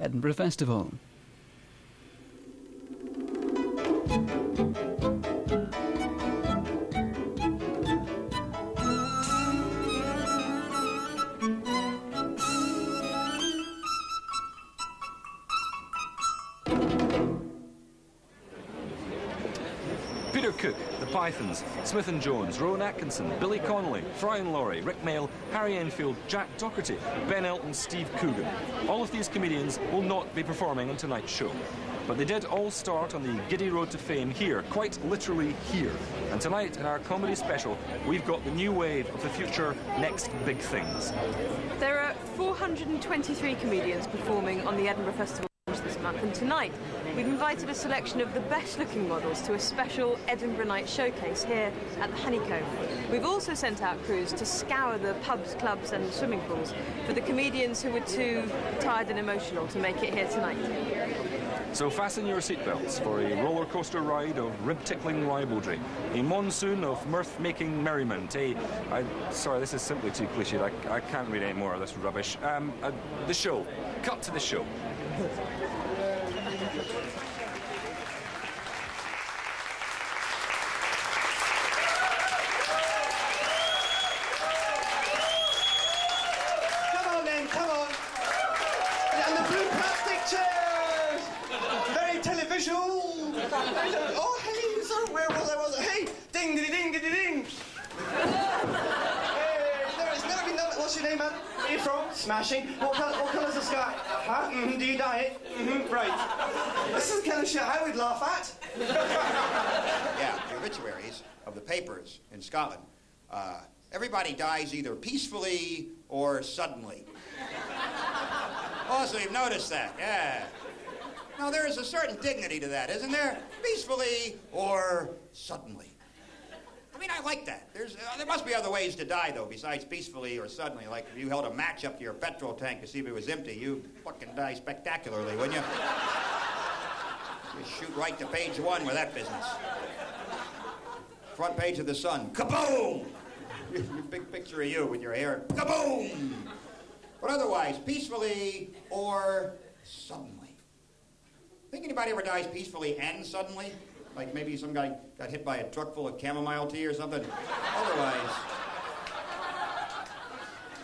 Edinburgh Festival. Peter Cook, The Pythons, Smith & Jones, Rowan Atkinson, Billy Connolly, Fry and Laurie, Rick Mail, Harry Enfield, Jack Docherty, Ben Elton, Steve Coogan. All of these comedians will not be performing on tonight's show. But they did all start on the giddy road to fame here, quite literally here. And tonight, in our comedy special, we've got the new wave of the future next big things. There are 423 comedians performing on the Edinburgh Festival this month, and tonight we've invited a selection of the best-looking models to a special Edinburgh Night showcase here at the Honeycomb. We've also sent out crews to scour the pubs, clubs and swimming pools for the comedians who were too tired and emotional to make it here tonight. So fasten your seatbelts for a roller coaster ride of rib-tickling ribaldry, a monsoon of mirth-making merriment, sorry, this is simply too cliched. I can't read any more of this rubbish. The show. Cut to the show. Come on then, come on. And the blue plastic chairs. Very televisual. Oh, hey, sorry, where was I? Hey, ding-diddy-ding-diddy-ding. Hey, there's never been done. What's your name, man? Where are you from? Smashing. What colour's the sky? Huh? Do you dye it? Right. This is the kind of shit I would laugh at. Yeah, the obituaries of the papers in Scotland. Everybody dies either peacefully or suddenly. Oh, so you've noticed that, yeah. Now, there is a certain dignity to that, isn't there? Peacefully or suddenly. I mean, I like that. There must be other ways to die, though, besides peacefully or suddenly. Like if you held a match up to your petrol tank to see if it was empty, you'd fucking die spectacularly, wouldn't you? You shoot right to page 1 with that business. Front page of the Sun. Kaboom! Big picture of you with your hair. Kaboom! But otherwise, peacefully or suddenly. Think anybody ever dies peacefully and suddenly? Like maybe some guy got hit by a truck full of chamomile tea or something? Otherwise,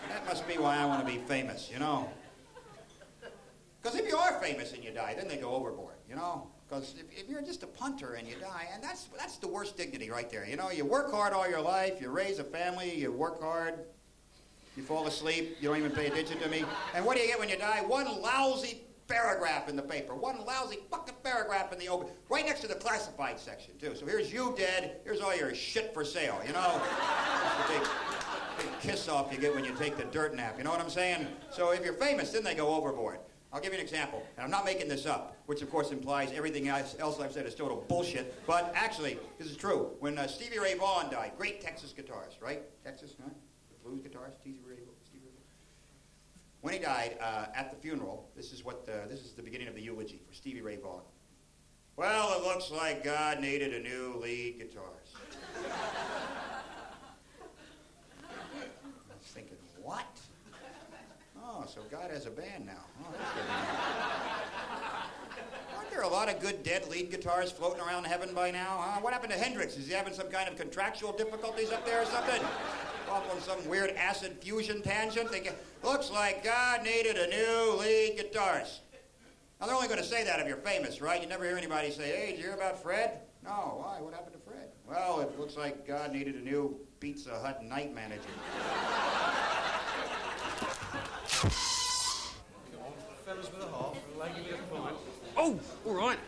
that must be why I want to be famous, you know? Because if you are famous and you die, then they go overboard, you know? Because if you're just a punter and you die, and that's the worst dignity right there. You know, you work hard all your life, you raise a family, you work hard, you fall asleep, you don't even pay attention to me. And what do you get when you die? One lousy paragraph in the paper. One lousy fucking paragraph in the open. Right next to the classified section, too. So here's you dead, here's all your shit for sale, you know? That's the big kiss off you get when you take the dirt nap, you know what I'm saying? So if you're famous, then they go overboard. I'll give you an example, and I'm not making this up, which of course implies everything else I've said is total bullshit, but actually, this is true. When Stevie Ray Vaughan died, great Texas guitarist, right? Texas, huh? The blues guitarist, Stevie Ray Vaughan. When he died, at the funeral, this is the beginning of the eulogy for Stevie Ray Vaughan. Well, it looks like God needed a new lead guitarist. I was thinking, what? Oh, so God has a band now. Oh, that's good. Aren't there a lot of good dead lead guitarists floating around heaven by now? Huh? What happened to Hendrix? Is he having some kind of contractual difficulties up there or something? Off on some weird acid fusion tangent? Thinking, looks like God needed a new lead guitarist. Now, they're only going to say that if you're famous, right? You never hear anybody say, hey, did you hear about Fred? No, why? What happened to Fred? Well, it looks like God needed a new Pizza Hut night manager. Come on, fellas with a half, lady with a pint. Oh, all right.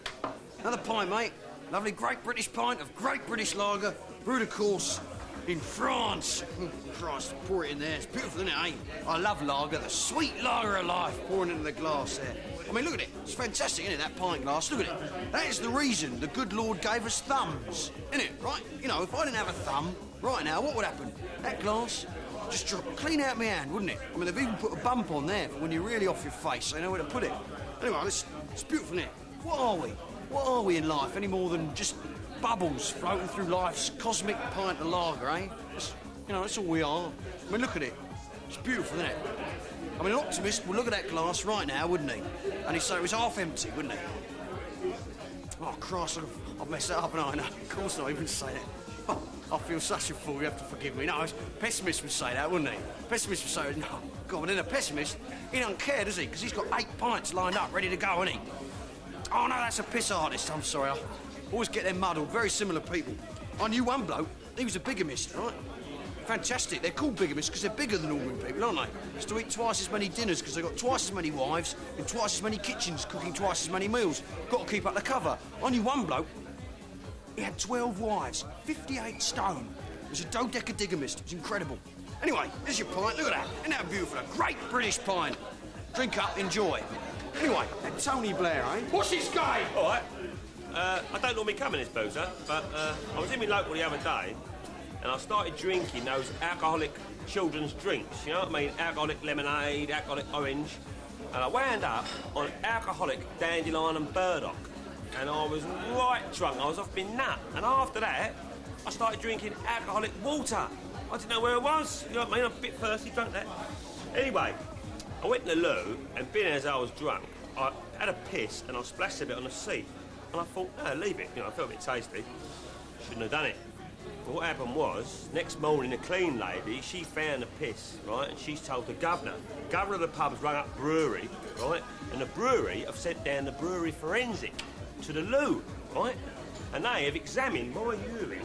Another pint, mate. Lovely Great British pint of Great British lager, brewed, of course, in France. Christ, pour it in there. It's beautiful, isn't it, eh? I love lager, the sweet lager of life, pouring into the glass there. I mean, look at it. It's fantastic, isn't it, that pint glass? Look at it. That is the reason the good Lord gave us thumbs, isn't it, right? You know, if I didn't have a thumb, right now, what would happen? That glass just drop clean out my hand, wouldn't it? I mean, they've even put a bump on there for when you're really off your face, so you know where to put it. Anyway, it's beautiful, isn't it? What are we? What are we in life, any more than just bubbles floating through life's cosmic pint of lager, eh? You know, that's all we are. I mean, look at it. It's beautiful, isn't it? I mean, an optimist would look at that glass right now, wouldn't he? And he'd say it was half empty, wouldn't he? Oh, Christ, I've messed that up, haven't I? No, of course not, even say that. Oh, I feel such a fool, you have to forgive me. No, a pessimist would say that, wouldn't he? Pessimist would say, no, God, but then a pessimist, he don't care, does he? Because he's got 8 pints lined up, ready to go, hasn't he? Oh, no, that's a piss artist, I'm sorry. I always get them muddled, very similar people. I knew one bloke, he was a bigamist, right? Fantastic. They're called bigamists because they're bigger than ordinary people, aren't they? Used to eat twice as many dinners because they've got twice as many wives and twice as many kitchens cooking twice as many meals. Got to keep up the cover. I knew one bloke, he had 12 wives, 58 stone. He was a dodecadigamist. It was incredible. Anyway, there's your pint. Look at that. Isn't that beautiful? A great British pint. Drink up, enjoy. Anyway, that Tony Blair, eh? What's his game? All right. I don't normally come in this boozer, but I was in my local the other day, and I started drinking those alcoholic children's drinks, you know what I mean? Alcoholic lemonade, alcoholic orange. And I wound up on alcoholic dandelion and burdock. And I was right drunk, I was off my nut. And after that, I started drinking alcoholic water. I didn't know where it was, you know what I mean? I'm a bit thirsty, drank that. Anyway, I went to the loo, and being as I was drunk, I had a piss and I splashed a bit on the seat. And I thought, no, leave it, you know, I felt a bit tasty. Shouldn't have done it. But what happened was, next morning, the clean lady, she found the piss, right? And she's told the governor. The governor of the pub's rung up brewery, right? And the brewery have sent down the brewery forensic to the loo, right? And they have examined my urine,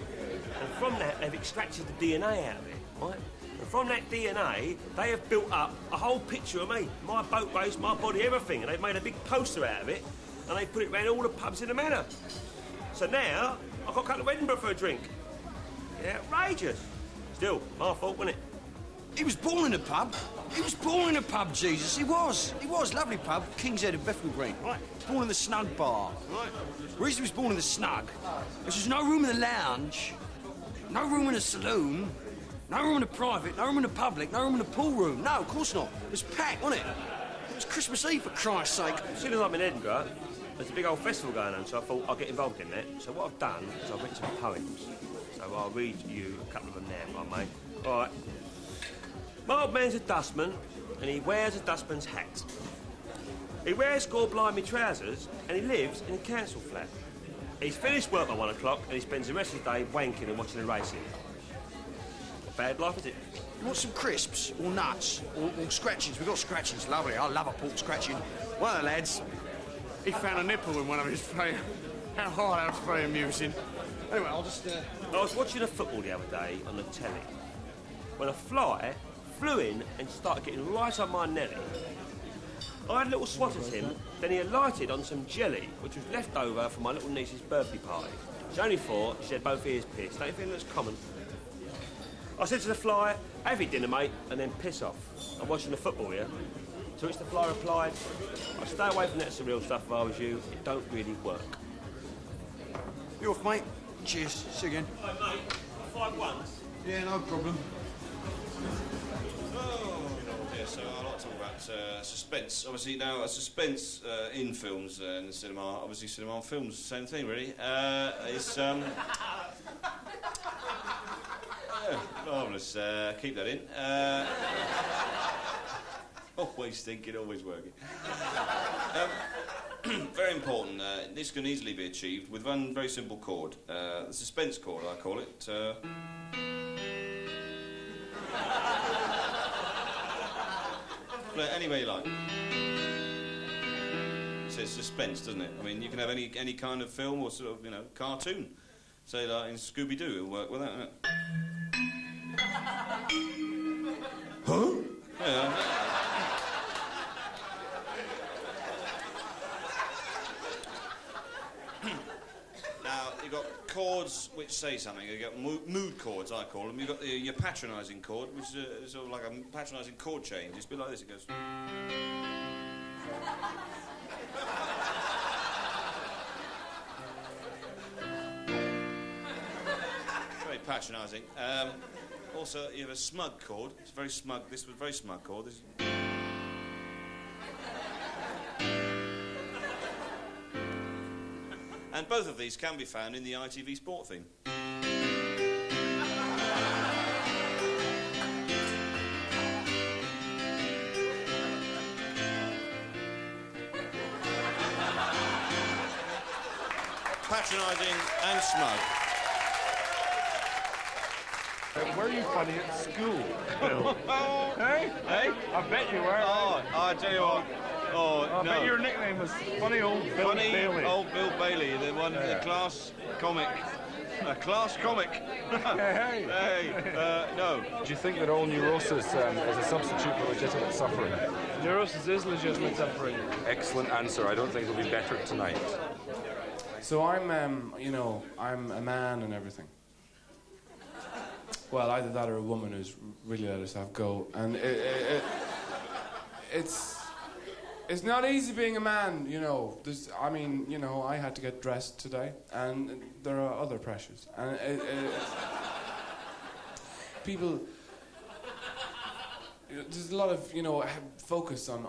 and from that, they've extracted the DNA out of it, right? And from that DNA, they have built up a whole picture of me, my boat race, my body, everything, and they've made a big poster out of it, and they put it around all the pubs in the manor. So now, I've got to come to Edinburgh for a drink. Outrageous. Still, my fault, wasn't it? He was born in a pub. He was born in a pub, Jesus. He was. He was. Lovely pub. King's Head of Bethnal Green. Right. Born in the Snug Bar. Right. The reason he was born in the Snug is there's no room in the lounge, no room in the saloon, no room in the private, no room in the public, no room in the pool room. No, of course not. It was packed, wasn't it? It was Christmas Eve, for Christ's sake. As soon as I'm in Edinburgh, there's a big old festival going on, so I thought I'd get involved in that. So what I've done is I've written some poems. So I'll read you a couple of them now, if I may. All right. My old man's a dustman, and he wears a dustman's hat. He wears gore-blimey trousers, and he lives in a council flat. He's finished work by 1 o'clock, and he spends the rest of the day wanking and watching the racing. Bad life, is it? You want some crisps, or nuts, or scratchings? We've got scratchings, lovely. I love a pork scratching. One of the lads, he found a nipple in one of his prayers. How hard that was very amusing. Anyway, I'll just... I was watching a football the other day on the telly when a fly flew in and started getting right on my nelly. I had a little swat at him, then he alighted on some jelly, which was left over from my little niece's birthday party. She's only 4, she had both ears pierced. Don't you think that's common? I said to the fly, have your dinner, mate, and then piss off. I'm watching the football here. To which the fly replied, I'd stay away from that surreal stuff if I was you. It don't really work. You off, mate? Cheers. See you again. Hi, mate. 5 once. Yeah, no problem. Yeah, so I like to talk about suspense. Obviously, now a suspense in films in the cinema, obviously cinema and films, same thing really. It's yeah, marvellous. Keep that in. Always thinking, always working. Very important. This can easily be achieved with one very simple chord. The suspense chord, I call it. Play it any way you like. It says suspense, doesn't it? I mean, you can have any kind of film or sort of, you know, cartoon. Say, like in Scooby-Doo, it'll work with that, won't it? Huh? Yeah. Now, you've got chords which say something. You've got mood chords, I call them. You've got your patronising chord, which is sort of like a patronising chord change. It's a bit like this. It goes... Very patronising. Also, you have a smug chord. It's very smug. This was a very smug chord. This... And both of these can be found in the ITV Sport theme. patronising and smug. Were you funny at school, Bill? Hey? Hey? I bet you were. Oh, I tell you what. Oh, I bet your nickname was Funny Old Bill Bailey. Funny Old Bill Bailey, the one, the class comic. A class comic. Hey. No. Do you think that all neurosis is a substitute for legitimate suffering? Neurosis is legitimate suffering. Excellent answer. I don't think it'll be better tonight. So I'm, you know, I'm a man and everything. Well, either that or a woman who's really let herself go. And it's not easy being a man, you know. I mean, you know, I had to get dressed today, and there are other pressures. And people, there's a lot of, you know, focus on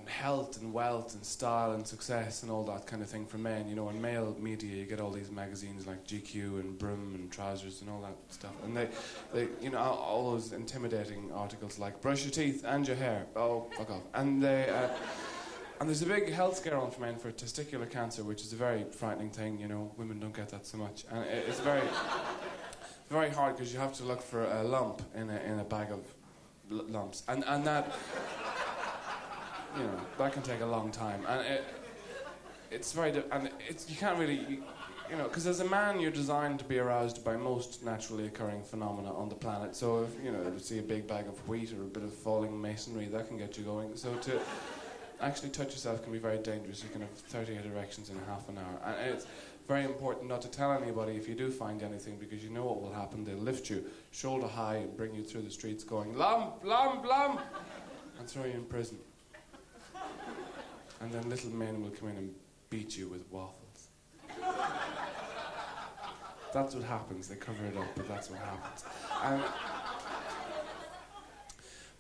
health and wealth and style and success and all that kind of thing for men. You know, in male media, you get all these magazines like GQ and Broom and Trousers and all that stuff. And they you know, all those intimidating articles like brush your teeth and your hair. Oh, fuck off. And and there's a big health scare on for men for testicular cancer, which is a very frightening thing. You know, women don't get that so much, and it's very hard because you have to look for a lump in a bag of lumps, and that, you know, that can take a long time, and it's very you can't really, you know, because as a man you're designed to be aroused by most naturally occurring phenomena on the planet. So if you know, you see a big bag of wheat or a bit of falling masonry, that can get you going. So to actually touch yourself can be very dangerous. You can have 38 erections in half an hour, and it's very important not to tell anybody if you do find anything, because you know what will happen. They'll lift you shoulder high and bring you through the streets going, lump, lump, lump, and throw you in prison. And then little men will come in and beat you with waffles. That's what happens. They cover it up, but that's what happens.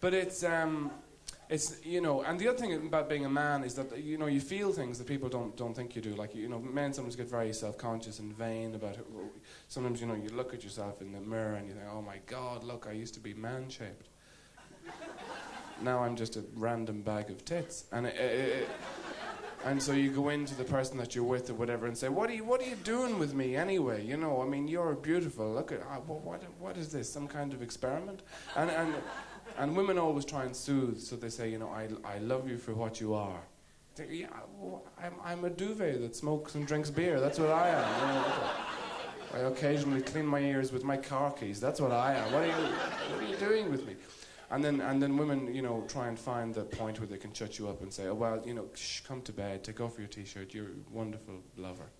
But it's, you know, and the other thing about being a man is that, you know, you feel things that people don't think you do. Like, you know, men sometimes get very self-conscious and vain about it. Sometimes, you know, you look at yourself in the mirror and you think, oh my God, look, I used to be man-shaped. Now I'm just a random bag of tits. And and so you go into the person that you're with or whatever and say, what are you doing with me anyway? You know, I mean, you're beautiful. Look at, what is this, some kind of experiment? And women always try and soothe, so they say, you know, I love you for what you are. Yeah, well, I'm a duvet that smokes and drinks beer. That's what I am. You know, I occasionally clean my ears with my car keys. That's what I am. What are you doing with me? And then women, you know, try and find the point where they can shut you up and say, oh, well, you know, shh, come to bed, take off your T-shirt, you're a wonderful lover.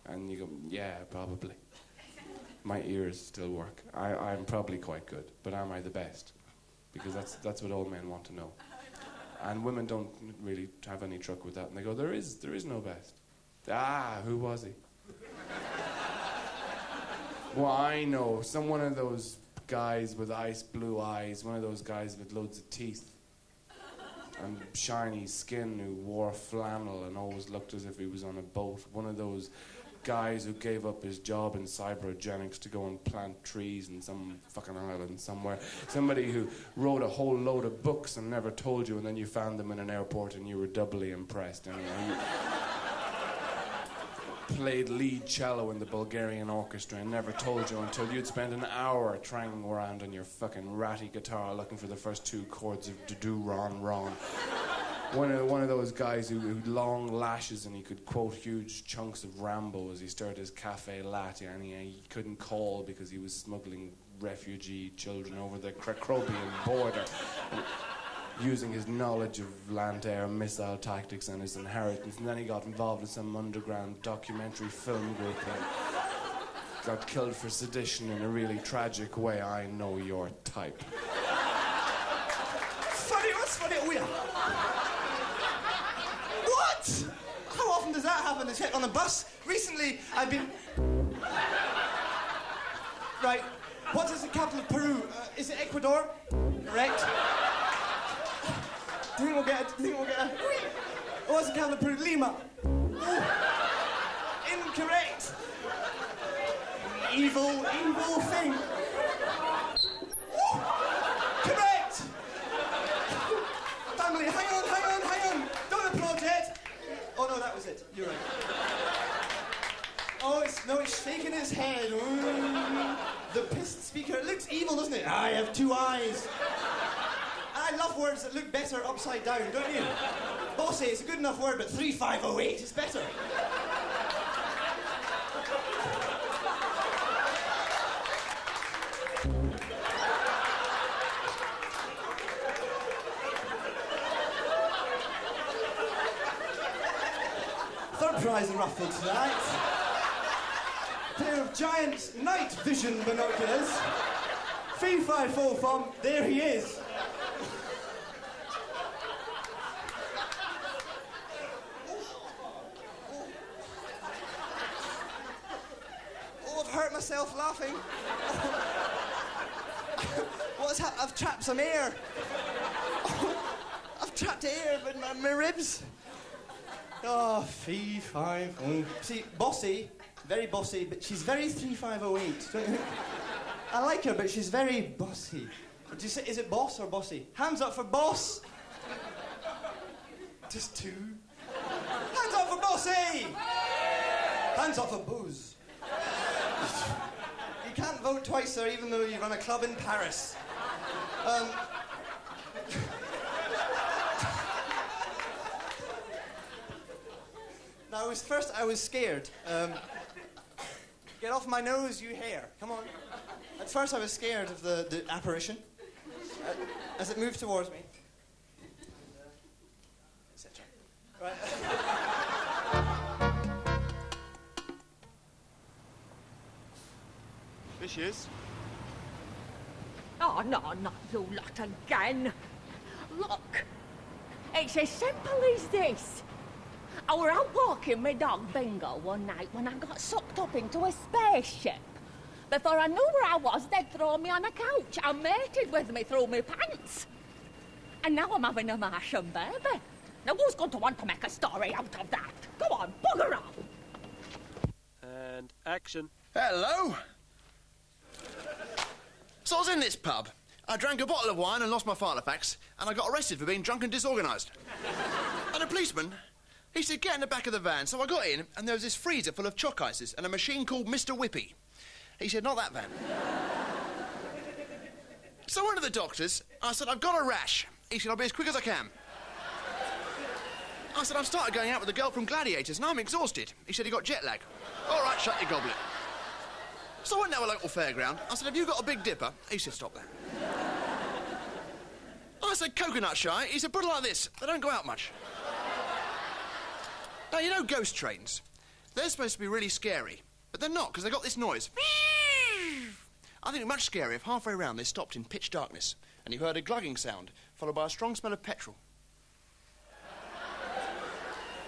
And you go, yeah, probably. My ears still work. I'm probably quite good, but am I the best? Because that's what all men want to know. And women don't really have any truck with that. And they go, there is no best. Ah, who was he? Well, I know. One of those guys with ice blue eyes, one of those guys with loads of teeth and shiny skin who wore flannel and always looked as if he was on a boat. One of those guys who gave up his job in cybergenics to go and plant trees in some fucking island somewhere. Somebody who wrote a whole load of books and never told you, and then you found them in an airport and you were doubly impressed. And you played lead cello in the Bulgarian orchestra and never told you until you'd spent an hour trying around on your fucking ratty guitar looking for the first two chords of do ron ron. One of those guys who had long lashes and he could quote huge chunks of Rambo as he stirred his cafe latte, and he couldn't call because he was smuggling refugee children over the Croatian border, using his knowledge of land-air missile tactics and his inheritance. And then he got involved in some underground documentary film group and got killed for sedition in a really tragic way. I know your type. Funny, what's funny? Oh, yeah. What? How often does that happen? It's hit on a bus. Recently, I've been... Right. What is the capital of Peru? Is it Ecuador? Correct. Do you think we'll get a... What's the capital of Peru? Lima. Incorrect. Evil thing. Correct. Family, hang on. Don't applaud yet. Oh, no, that was it. You're right. Oh, it's shaking his head. The pissed speaker. It looks evil, doesn't it? I have 2 eyes. I love words that look better upside down, don't you? Bossy, it's a good enough word, but 3508 is better. Third prize in Ruffle tonight. A pair of giant night vision binoculars. 354 from There He Is. Oh, I've hurt myself laughing. What's happened? I've trapped some air. I've trapped air in my ribs. Oh, 350. See, bossy, very bossy, but she's very 3508. Don't you think? I like her, but she's very bossy. Do you say, is it boss or bossy? Hands up for boss. Just 2. Hands up for bossy. Hands up for booze. You can't vote twice, sir, even though you run a club in Paris. Now, I was scared. Get off my nose, you hair. Come on. At first, I was scared of the apparition as it moved towards me. Right. There she is. Oh, no, not you lot again. Look, it's as simple as this. I were out walking my dog Bingo one night when I got sucked up into a spaceship. Before I knew where I was, they'd thrown me on a couch and mated with me through my pants. And now I'm having a Martian baby. Now who's going to want to make a story out of that? Go on, bugger off. And action. Hello. So I was in this pub. I drank a bottle of wine and lost my Filofax, and I got arrested for being drunk and disorganised. And a policeman, he said, get in the back of the van. So I got in, and there was this freezer full of chalk ices and a machine called Mr. Whippy. He said, not that van. So I went to the doctors. I said, I've got a rash. He said, I'll be as quick as I can. I said, I've started going out with a girl from Gladiators, and I'm exhausted. He said, he got jet lag. All right, shut your goblet. So I went to a local fairground. I said, have you got a Big Dipper? He said, stop there. I said, coconut shy. He said, put it like this. They don't go out much. Now, you know ghost trains? They're supposed to be really scary, but they're not, because they got this noise. I think it'd be much scarier if halfway round they stopped in pitch darkness, and you heard a glugging sound, followed by a strong smell of petrol.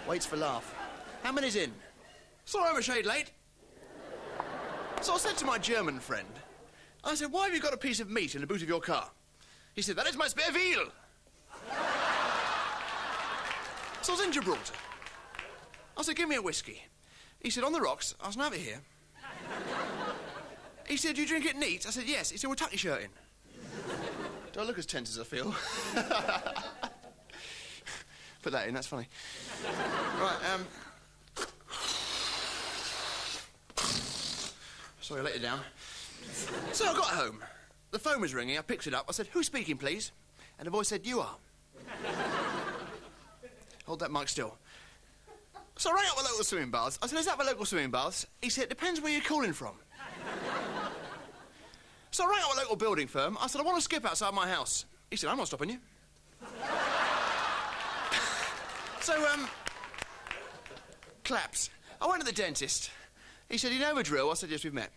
Waits for laugh. How many's in? Sorry I'm a shade late. So I said to my German friend, I said, why have you got a piece of meat in the boot of your car? He said, that is my spare wheel. So I was in Gibraltar. I said, give me a whiskey. He said, on the rocks. I said, have it here. He said, do you drink it neat? I said, yes. He said, well, tuck your shirt in. Do I look as tense as I feel? Put that in, that's funny. Right, sorry, I let you down. So I got home. The phone was ringing. I picked it up. I said, who's speaking, please? And the voice said, you are. Hold that mic still. So I rang up the local swimming baths. I said, is that the local swimming baths? He said, it depends where you're calling from. So I rang up a local building firm. I said, I want to skip outside my house. He said, I'm not stopping you. So, claps. I went to the dentist. He said, you know the drill? I said, yes, we've met.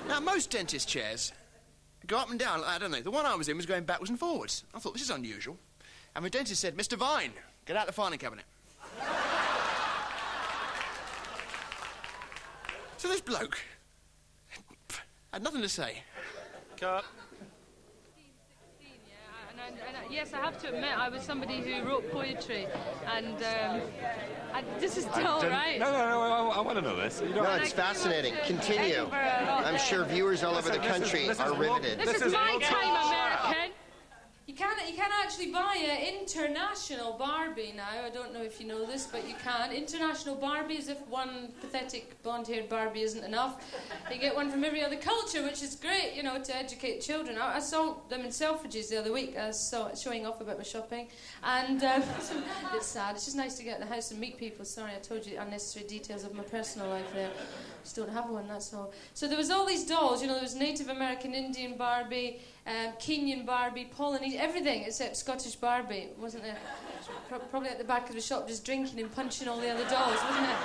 Now, most dentist chairs go up and down like that, don't they? The one I was in was going backwards and forwards. I thought, this is unusual. And the dentist said, Mr. Vine, get out the filing cabinet. So this bloke had nothing to say. Cut. Yes, I have to admit, I was somebody who wrote poetry, and this is still right. No, I want to know this. You don't No, it's fascinating. Continue. I'm sure viewers all over the country are riveted. This is my time, American. You cannot actually buy an international Barbie now. I don't know if you know this, but you can. International Barbie, as if one pathetic blonde-haired Barbie isn't enough. You get one from every other culture, which is great, you know, to educate children. I saw them in Selfridges the other week. I saw it showing off about my shopping. And it's a bit sad. It's just nice to get in the house and meet people. Sorry, I told you unnecessary details of my personal life there. Just don't have one, that's all. So there was all these dolls, you know, there was Native American Indian Barbie, Kenyan Barbie, Polynesian, everything except Scottish Barbie, wasn't there? Probably at the back of the shop just drinking and punching all the other dolls, wasn't it?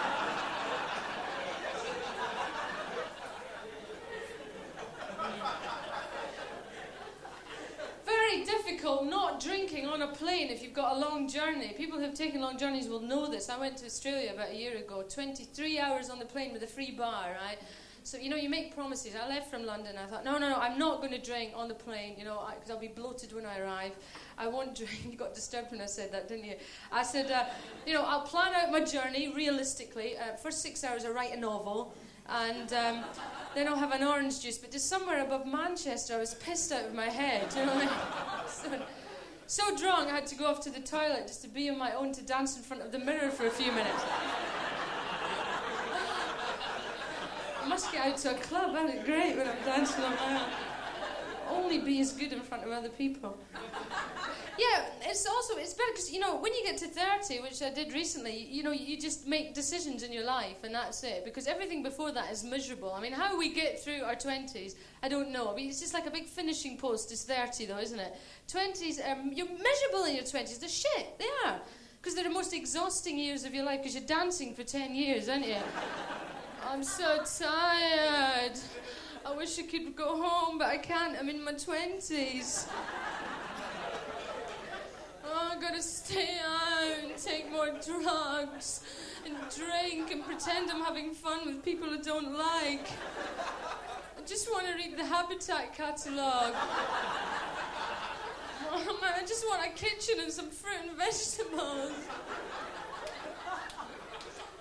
Very difficult not drinking on a plane if you've got a long journey. People who've taken long journeys will know this. I went to Australia about a year ago, 23 hours on the plane with a free bar, right? So, you know, you make promises. I left from London. I thought, no, I'm not going to drink on the plane, you know, because I'll be bloated when I arrive. I won't drink. You got disturbed when I said that, didn't you? I said, you know, I'll plan out my journey realistically. First 6 hours, I write a novel. And then I'll have an orange juice. But just somewhere above Manchester, I was pissed out of my head, you know what I mean? So drunk, I had to go off to the toilet just to be on my own to dance in front of the mirror for a few minutes. I must get out to a club, isn't it great when I'm dancing on my own? Only be as good in front of other people. Yeah, it's better because, you know, when you get to 30, which I did recently, you know, you just make decisions in your life and that's it. Because everything before that is miserable. I mean, how we get through our 20s, I don't know. I mean, it's just like a big finishing post is 30 though, isn't it? 20s, you're miserable in your 20s. They're shit, they are. Because they're the most exhausting years of your life because you're dancing for 10 years, aren't you? I'm so tired. I wish I could go home, but I can't. I'm in my 20s. Oh, I gotta stay out and take more drugs and drink and pretend I'm having fun with people I don't like. I just want to read the Habitat catalogue. Oh, man, I just want a kitchen and some fruit and vegetables.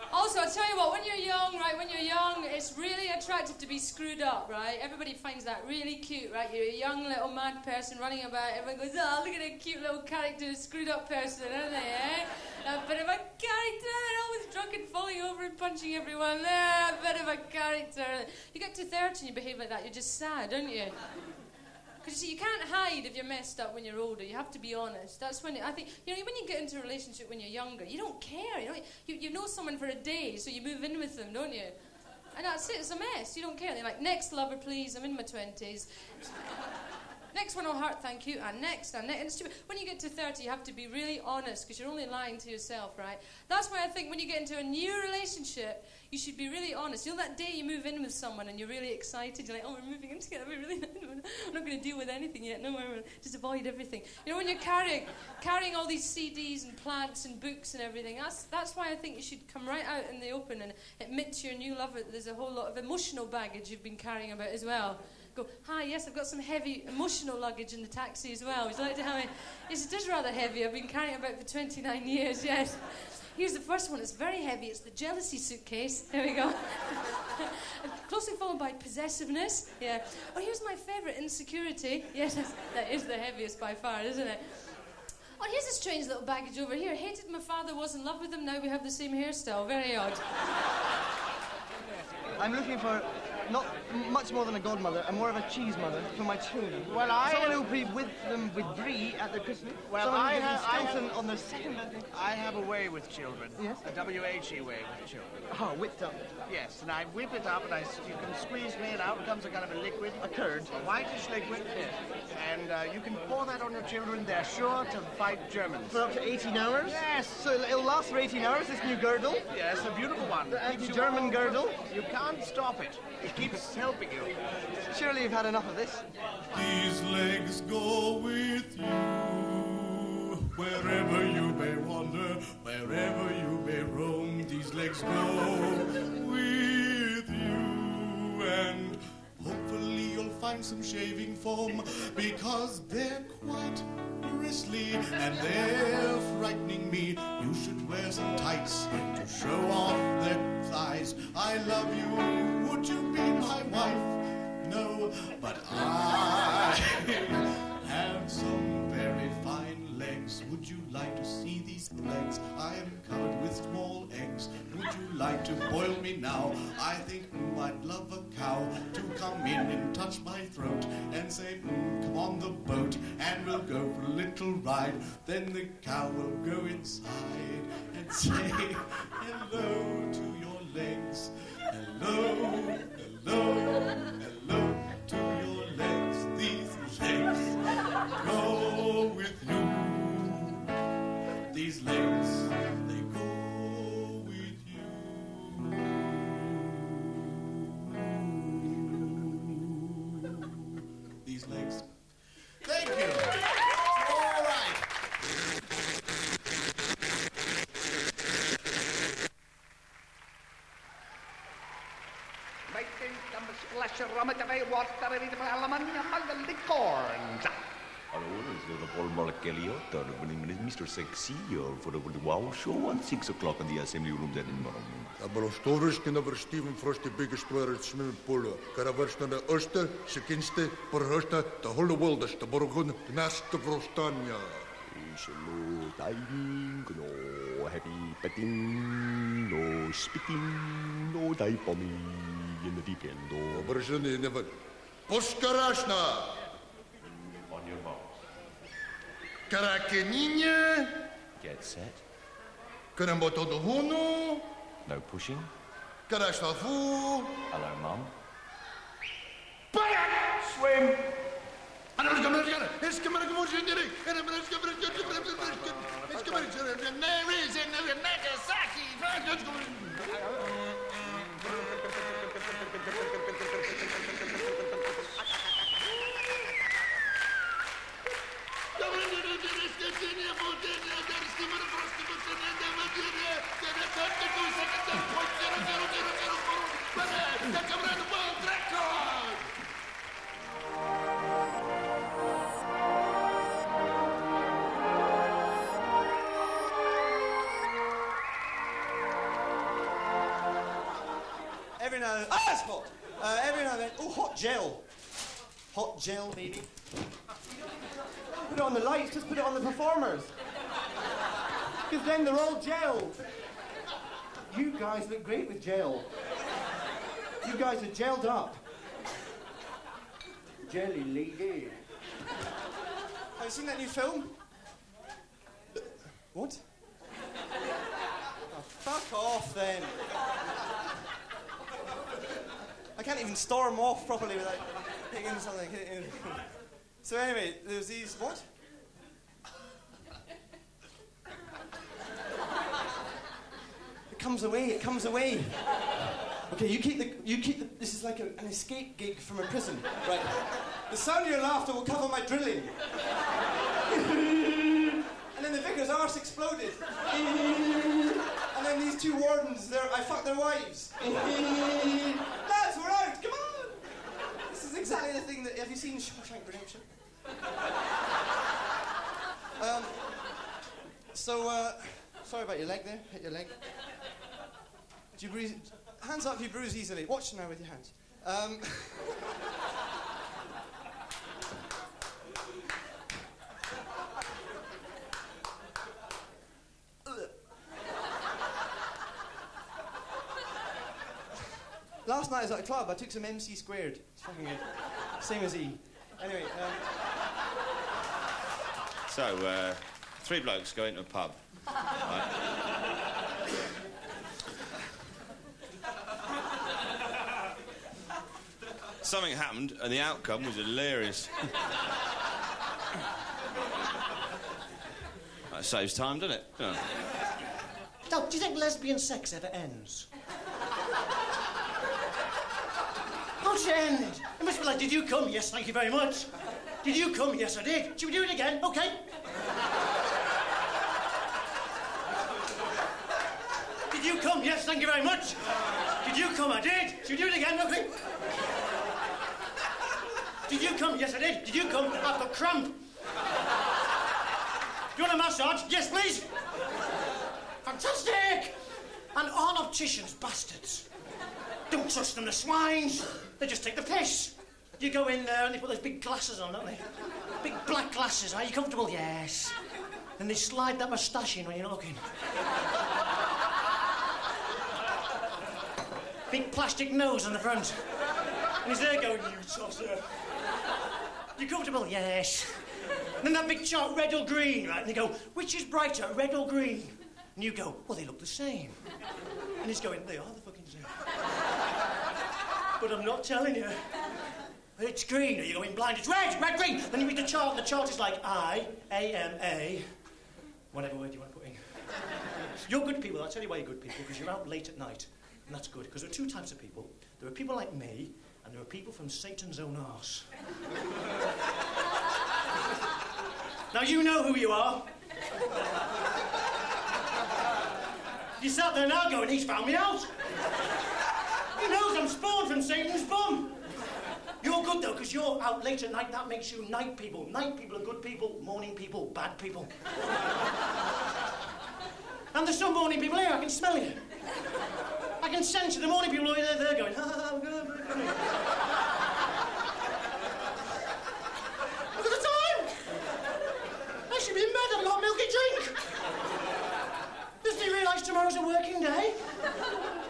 Also, I'll tell you what, when you're young, it's really attractive to be screwed up, right? Everybody finds that really cute, right? You're a young little mad person running about, everyone goes, oh, look at a cute little character, a screwed up person, aren't they, eh? A bit of a character, always drunk and falling over and punching everyone, a bit of a character. You get to 30 and you behave like that, you're just sad, don't you? Because you see, you can't hide if you're messed up when you're older. You have to be honest. That's when I think, you know, when you get into a relationship when you're younger, you don't care. You know someone for a day, so you move in with them, don't you? And that's it. It's a mess. You don't care. They're like, next lover, please. I'm in my 20s. Next one will hurt, thank you. And next. And it's stupid. When you get to 30, you have to be really honest because you're only lying to yourself, right? That's why I think when you get into a new relationship, you should be really honest. You know that day you move in with someone and you're really excited. You're like, oh, we're moving in together. I'm not going to deal with anything yet. No, just avoid everything. You know, when you're carrying all these CDs and plants and books and everything, that's why I think you should come right out in the open and admit to your new lover that there's a whole lot of emotional baggage you've been carrying about as well. Go, hi, yes, I've got some heavy emotional luggage in the taxi as well. Would you like to have it? Yes, it is rather heavy. I've been carrying it about for 29 years, yes. Here's the first one. It's very heavy. It's the jealousy suitcase. There we go. Closely followed by possessiveness. Yeah. Oh, here's my favourite, insecurity. Yes, that is the heaviest by far, isn't it? Oh, here's a strange little baggage over here. Hated my father, was in love with him. Now we have the same hairstyle. Very odd. I'm looking for not much more than a godmother, and more of a cheese mother for my children. Well, someone who'll be with them with Brie at their Christmas. Well, someone I Stilton on their second birthday. I have a way with children. Yes? A W-H-E way with children. Oh, whipped up. Yes, and I whip it up, and you can squeeze me, and out comes a kind of a liquid. A curd. A whitish liquid. Yes. And you can pour that on your children. They're sure to fight Germans. For up to 18 hours? Yes. So it'll last for 18 hours, this new girdle? Yes, a beautiful one. The anti-German girdle? You can't stop it. It keeps helping you. Surely you've had enough of this. These legs go with you wherever you may wander, wherever you may roam. These legs go with you, and hopefully you'll find some shaving foam, because they're quite bristly and they're frightening me. You should wear some tights to show off their thighs. I love you, would you be my wife? No, but I have some very fine legs. Would you like to see these legs? I am covered with small eggs. Would you like to boil me now? I think I'd love a cow to come in and touch my throat and say, come on the boat and we'll go for a little ride. Then the cow will go inside and say, hello to your legs. Hello, hello, hello to your legs. These legs go with you. These legs, they go with you. These legs. Thank you. All right. Hallo, this is Paul Mark Elliot. My name is Mr. Sexy for the Wow Show at 6 o'clock in the Assembly Rooms at Edinburgh. Maar stovers kunnen voor Steven Frost de biggest player at swimmingpool. Kan vers naar de eerste, secondste, perheste, de hele wereld, de borgen, de naste Frostania. Hello, diving, no heavy petting, no spitting, no dive bombing in the deep end. No. Maar is er niet even. Poskarashna. On your mark. Karakeninje. Get set. Karamboto de hono. No pushing. Karashna fu. Hello, Mum. Swim. En dan is het maar gewoon zin erin. En dan is het Nagasaki. Every now and then, it's hot. Every now and then, oh, hot gel. Hot gel, baby. Put it on the lights, just put it on the performers. Because then they're all gelled. You guys look great with gel. You guys are gelled up. Jelly lady. Have you seen that new film? What? Oh, fuck off then. I can't even storm off properly without hitting something. So anyway, there's these, what? It comes away. Okay, you keep the, this is like an escape gig from a prison, right? The sound of your laughter will cover my drilling. And then the vicar's arse exploded. And then these two wardens, I fucked their wives. Lads, we're out, come on! This is exactly the thing that, have you seen Shawshank Redemption? Sorry about your leg there, hit your leg. Did you bruise, hands up if you bruise easily. Watch now with your hands. Last night I was at a club, I took some MC squared. It's fucking good. Same as E. Anyway, So, three blokes go into a pub. Right? Something happened, and the outcome was hilarious. That saves time, doesn't it? Yeah. Now, do you think lesbian sex ever ends? How'd it end? It must be like, did you come? Yes, thank you very much. Did you come? Yes, I did. Should we do it again? Okay. Did you come? Yes, thank you very much. Did you come? I did. Should we do it again? Okay. Did you come? Yes, I did. Did you come? I've got cramp. Do you want a massage? Yes, please. Fantastic. And all opticians, bastards. Don't trust them, the swines. They just take the piss. You go in there and they put those big glasses on, don't they? Big black glasses. Are you comfortable? Yes. and they slide that moustache in when you're looking. Big plastic nose on the front. And he's there going, you tosser. You comfortable? Yes. And then that big chart, red or green, right? And they go, which is brighter, red or green? And you go, well, they look the same. And he's going, they are the fucking same. But I'm not telling you. It's green. Are you going blind? It's red, red, green. Then you read the chart, and the chart is like I-A-M-A. Whatever word you want to put in. You're good people. I'll tell you why you're good people, because you're out late at night. And that's good, because there are two types of people. There are people like me, and there are people from Satan's own arse. Now, you know who you are. You sat there now going, he's found me out. He knows I'm spawned from Satan's bum. You're good, though, because you're out late at night. That makes you night people. Night people are good people, morning people, bad people. And there's some morning people here, I can smell you. I can sense you. The morning people are there going, I'm good. Look at the time! I should be in bed, I've got a milky drink. Doesn't he realise tomorrow's a working day?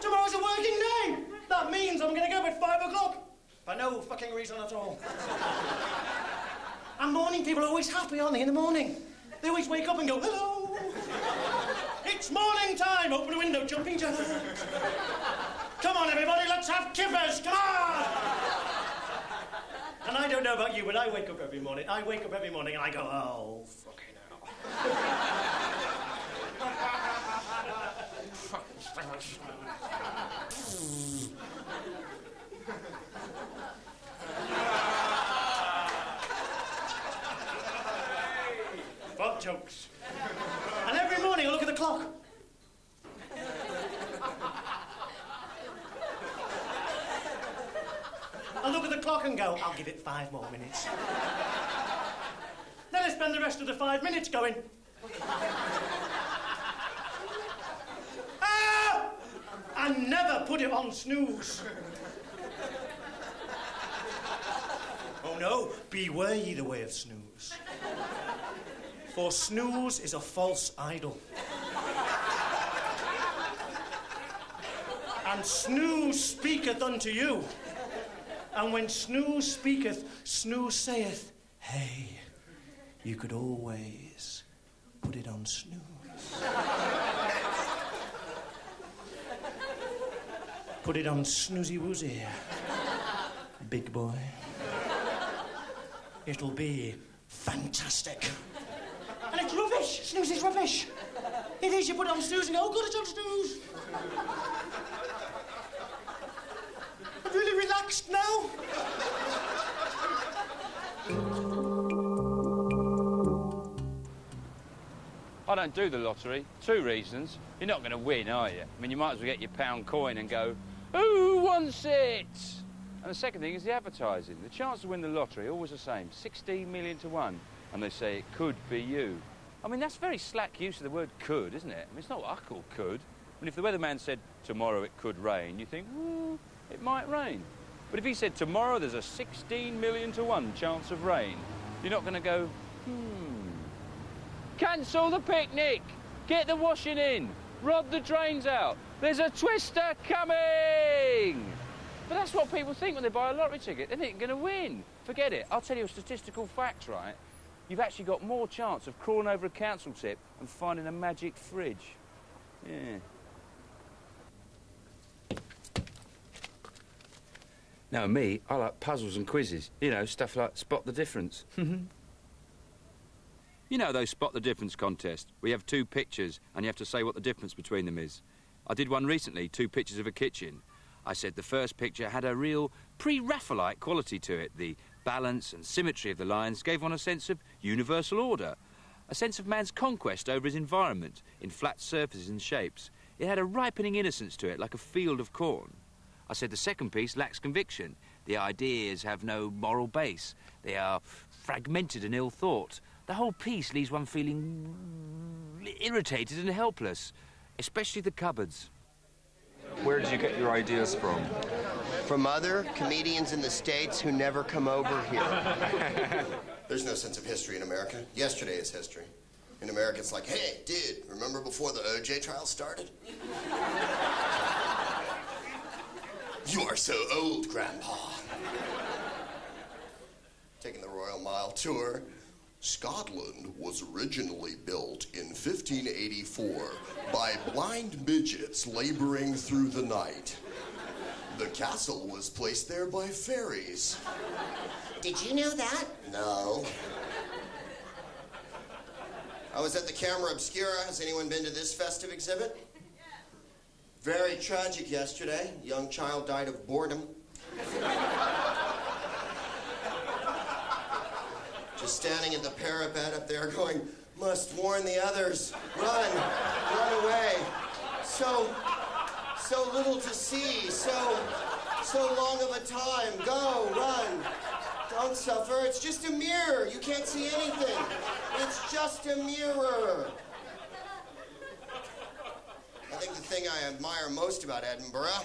Tomorrow's a working day. That means I'm going to go at 5 o'clock. For no fucking reason at all. And morning people are always happy, aren't they, in the morning? They always wake up and go, hello. It's morning time. Open the window, jumping jacks. Come on, everybody, let's have kippers. Come on. And I don't know about you, but I wake up every morning. I wake up every morning and I go, oh, fucking hell. Fuck jokes. And every morning I look at the clock. I look at the clock and go, I'll give it 5 more minutes. Then I spend the rest of the 5 minutes going, ah! And never put it on snooze. Oh no, beware ye the way of snooze. For snooze is a false idol. And snooze speaketh unto you. And when snooze speaketh, snooze saith, hey, you could always put it on snooze. Put it on snoozy woozy, big boy. It'll be fantastic. And it's rubbish. Snooze is rubbish. It is. You put it on snooze and go, oh, God, it's on snooze. I'm really relaxed now. I don't do the lottery. 2 reasons. You're not going to win, are you? I mean, you might as well get your £1 coin and go, who wants it? And the second thing is the advertising. The chance to win the lottery, always the same, 16 million to 1. And they say it could be you. I mean, that's very slack use of the word could, isn't it? I mean, it's not what I call could. I mean, if the weatherman said tomorrow it could rain, you think, well, it might rain. But if he said tomorrow there's a 16 million to 1 chance of rain, you're not going to go, cancel the picnic, get the washing in, rod the drains out, there's a twister coming! But that's what people think when they buy a lottery ticket. They think they're going to win. Forget it. I'll tell you a statistical fact, right? You've actually got more chance of crawling over a council tip and finding a magic fridge. Yeah. Now, me, I like puzzles and quizzes. You know, stuff like Spot the Difference. You know those Spot the Difference contests, where you have 2 pictures and you have to say what the difference between them is. I did one recently, 2 pictures of a kitchen. I said the first picture had a real pre-Raphaelite quality to it. The balance and symmetry of the lines gave one a sense of universal order, a sense of man's conquest over his environment in flat surfaces and shapes. It had a ripening innocence to it, like a field of corn. I said the second piece lacks conviction. The ideas have no moral base. They are fragmented and ill-thought. The whole piece leaves one feeling irritated and helpless, especially the cupboards. Where did you get your ideas from? From other comedians in the States who never come over here. There's no sense of history in America. Yesterday is history. In America, it's like, hey, dude, remember before the OJ trial started? You are so old, Grandpa. Taking the Royal Mile tour. Scotland was originally built in 1584 by blind midgets laboring through the night. The castle was placed there by fairies. Did you know that? No. I was at the Camera Obscura. Has anyone been to this festive exhibit? Very tragic yesterday. A young child died of boredom. Just standing at the parapet up there going, must warn the others. Run away. So little to see, so long of a time. Go, run. Don't suffer. It's just a mirror. You can't see anything. It's just a mirror. I think the thing I admire most about Edinburgh,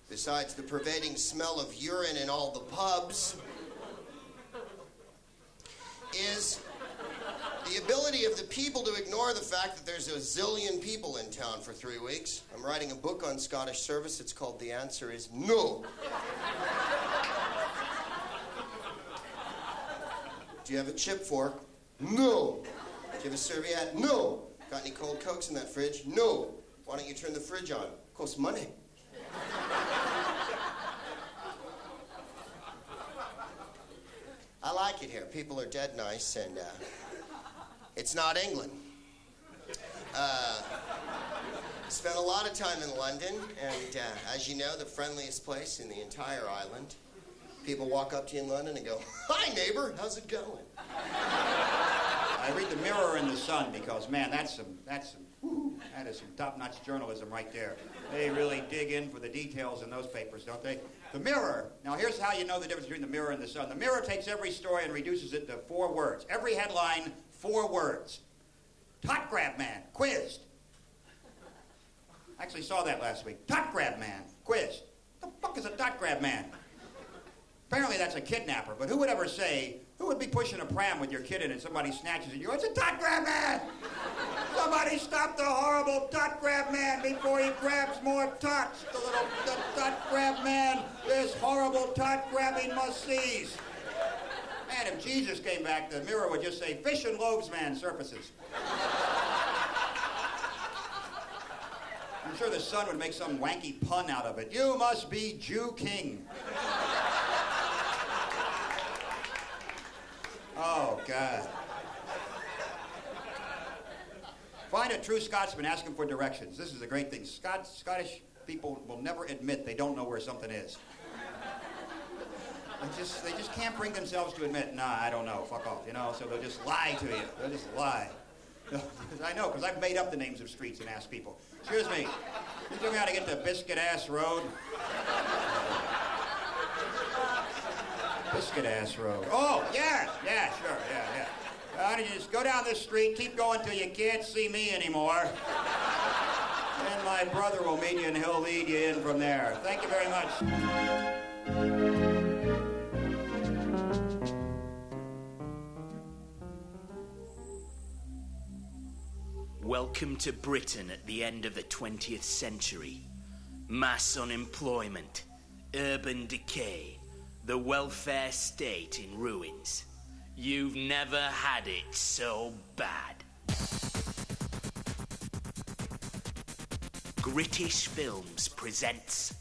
besides the pervading smell of urine in all the pubs, is the ability of the people to ignore the fact that there's a zillion people in town for 3 weeks. I'm writing a book on Scottish service. It's called The Answer Is No. Do you have a chip fork? No. Do you have a serviette? No. Got any cold Cokes in that fridge? No. Why don't you turn the fridge on? Costs money. I like it here. People are dead nice, and it's not England. Spent a lot of time in London, and as you know, the friendliest place in the entire island. People walk up to you in London and go, hi, neighbor, how's it going? I read The Mirror and The Sun because, man, that is some top-notch journalism right there. They really dig in for the details in those papers, don't they? The Mirror. Now, here's how you know the difference between The Mirror and The Sun. The Mirror takes every story and reduces it to 4 words. Every headline, 4 words. Tot grab man, quizzed. I actually saw that last week. Tot grab man, quizzed. What the fuck is a tot grab man? Apparently that's a kidnapper, but who would ever say, who would be pushing a pram with your kid in and somebody snatches it? You go, it's a tot grab man! Somebody stop the horrible tot grab man before he grabs more tots. The tot grab man, this horrible tot grabbing must cease. Man, if Jesus came back, the Mirror would just say, fish and loaves man surfaces. I'm sure the Sun would make some wanky pun out of it. You must be Jew King. Oh, God. Find a true Scotsman, ask him for directions. This is a great thing. Scottish people will never admit they don't know where something is. They just can't bring themselves to admit, nah, I don't know, fuck off, you know, so they'll just lie to you. They'll just lie. I know, because I've made up the names of streets and asked people, excuse me, you tell me how to get to Biscuit-Ass Road? Biscuit-Ass Road. Oh, yeah, sure, yeah. You just go down this street, keep going till you can't see me anymore. And my brother will meet you and he'll lead you in from there. Thank you very much. Welcome to Britain at the end of the 20th century. Mass unemployment, urban decay, the welfare state in ruins. You've never had it so bad. British Films presents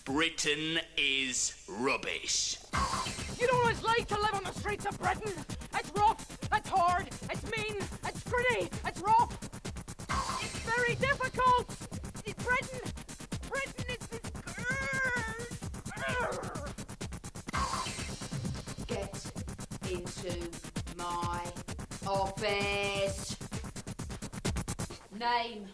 Britain is Rubbish. You know what it's like to live on the streets of Britain? It's rough, it's hard, it's mean, it's gritty, it's rough. It's very difficult. Britain is Get into my office. Name.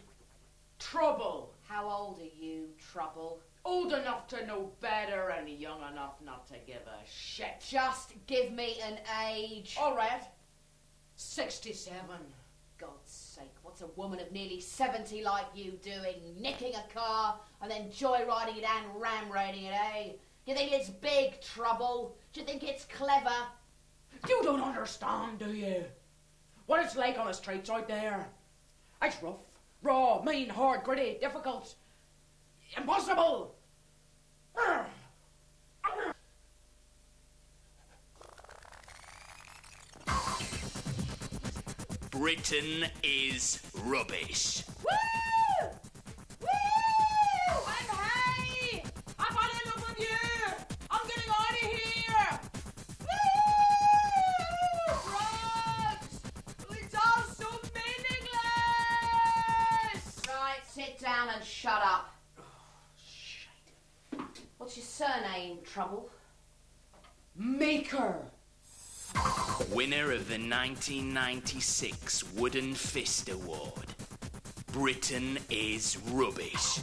Trouble. How old are you, Trouble? Old enough to know better and young enough not to give a shit. Just give me an age. All right. 67. God's sake, what's a woman of nearly 70 like you doing? Nicking a car and then joyriding it and ramrading it, eh? You think it's big trouble? Do you think it's clever? You don't understand, do you? what it's like on the streets out there. It's rough, raw, mean, hard, gritty, difficult, impossible. Britain is rubbish. Woo! Woo! I'm high! I've had enough of you! I'm getting out of here! Woo! Drugs! It's all so meaningless! Right, sit down and shut up. What's your surname, Trouble? Maker. Winner of the 1996 Wooden Fist Award. Britain is rubbish.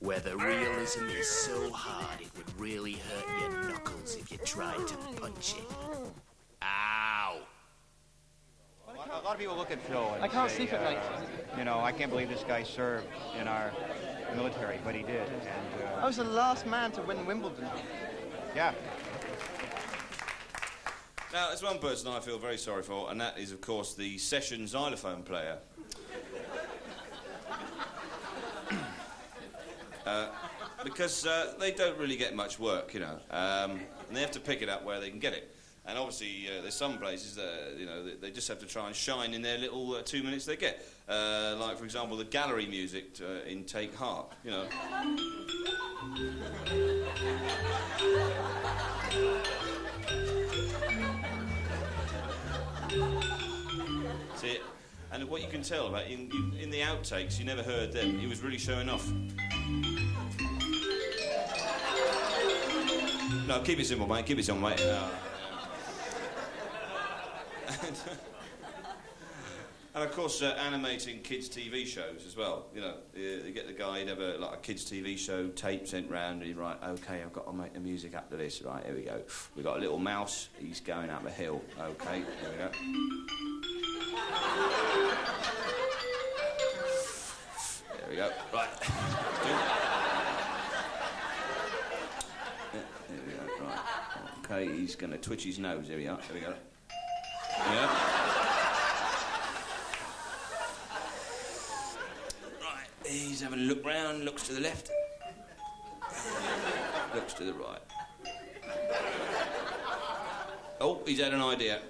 Where the realism is so hard it would really hurt your knuckles if you tried to punch it. Ow! A lot of people look at Phil and I can't say, sleep at night. You know, I can't believe this guy served in our military, but he did. And I was the last man to win Wimbledon. yeah. Now, there's one person I feel very sorry for, and that is, of course, the session xylophone player. Because they don't really get much work, you know, and they have to pick it up where they can get it. And obviously, there's some places that, you know, they just have to try and shine in their little 2 minutes they get. Like, for example, the gallery music in Take Heart, you know. See, and what you can tell about in the outtakes, you never heard them. He was really showing off. No, keep it simple, mate. Keep it simple, mate. And of course, animating kids' TV shows as well. You know, you get the guy, he'd have a kids' TV show tape sent round, and he'd write, OK, I've got to make the music up to this. Right, here we go. We've got a little mouse, he's going up a hill. OK, here we go. There we go. Right. There we go. Right. OK, he's going to twitch his nose. Here we are. Here we go. Yeah. He's having a look round, looks to the left, looks to the right. Oh, he's had an idea.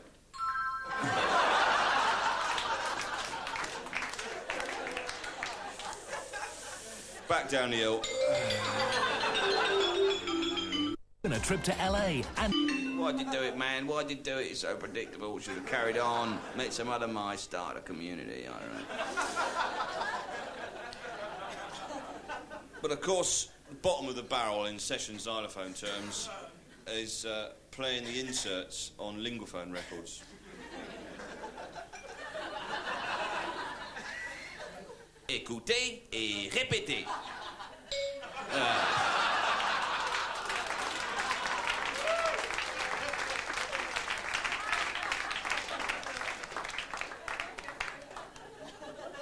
Back down the hill. A trip to LA and... Why'd you do it, man? Why'd you do it? It's so predictable. Should have carried on. Met some other mice, start a community, I don't know. But of course, the bottom of the barrel in session xylophone terms is playing the inserts on linguaphone records. Écoutez et répétez.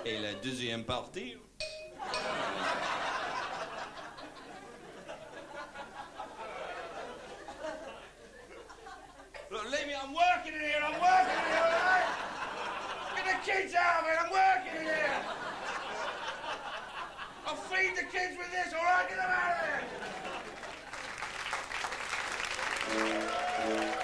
Et la deuxième partie. Look, leave me, I'm working in here, all right? Get the kids out of it, I'm working in here. I'll feed the kids with this, all right? Get them out of here.